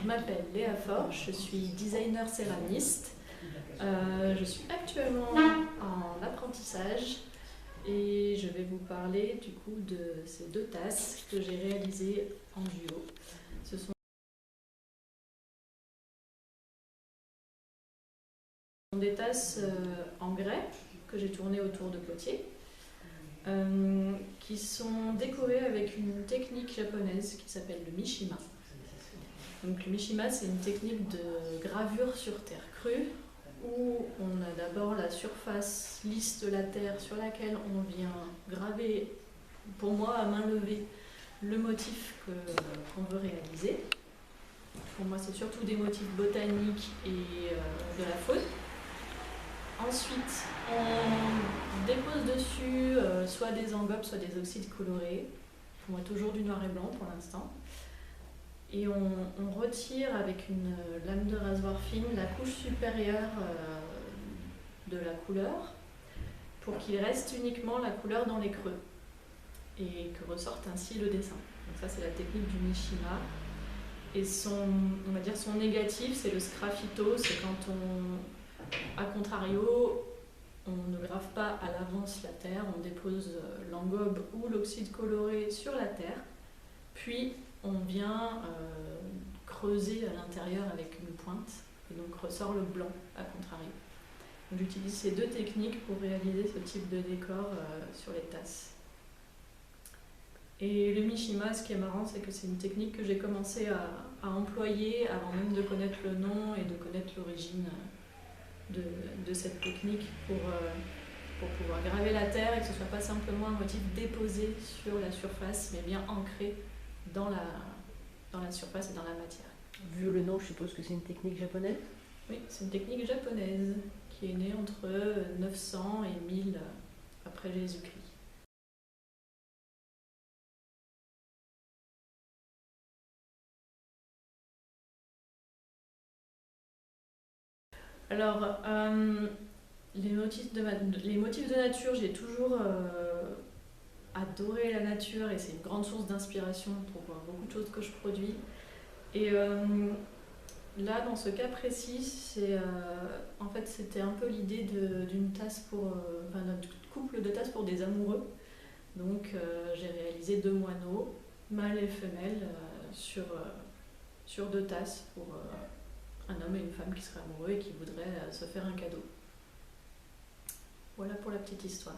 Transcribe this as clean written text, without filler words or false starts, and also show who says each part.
Speaker 1: m'appelle Léa Forge, je suis designer céramiste. Je suis actuellement en apprentissage et je vais vous parler du coup de ces deux tasses que j'ai réalisées en duo. Ce sont des tasses en grès que j'ai tournées autour de potiers, qui sont décorées avec une technique japonaise qui s'appelle le mishima. Donc, le mishima, c'est une technique de gravure sur terre crue où on a d'abord la surface lisse de la terre sur laquelle on vient graver, pour moi à main levée, le motif qu'on veut réaliser. Pour moi, c'est surtout des motifs botaniques et de la faune. Ensuite, on dépose dessus soit des engobes, soit des oxydes colorés. Pour moi, toujours du noir et blanc pour l'instant. Et on retire avec une lame de rasoir fine la couche supérieure de la couleur pour qu'il reste uniquement la couleur dans les creux et que ressorte ainsi le dessin. Donc ça, c'est la technique du mishima. Et on va dire son négatif, c'est le sgraffito, c'est quand à contrario, on ne grave pas à l'avance la terre, on dépose l'engobe ou l'oxyde coloré sur la terre, puis on vient creuser à l'intérieur avec une pointe et donc ressort le blanc à contrario. J'utilise ces deux techniques pour réaliser ce type de décor sur les tasses. Et le mishima, ce qui est marrant, c'est que c'est une technique que j'ai commencé à employer avant même de connaître le nom et de connaître l'origine de cette technique pour pouvoir graver la terre et que ce ne soit pas simplement un motif déposé sur la surface, mais bien ancré dans la surface et dans la matière.
Speaker 2: Vu le nom, je suppose que c'est une technique japonaise?
Speaker 1: Oui, c'est une technique japonaise qui est née entre 900 et 1000 après Jésus-Christ. Alors, les motifs de nature, j'ai toujours adoré la nature et c'est une grande source d'inspiration pour beaucoup de choses que je produis. Et là, dans ce cas précis, en fait, c'était un peu l'idée d'une tasse d'un couple de tasses pour des amoureux. Donc, j'ai réalisé 2 moineaux, mâle et femelle, sur 2 tasses pour un homme et une femme qui seraient amoureux et qui voudraient se faire un cadeau. Voilà pour la petite histoire.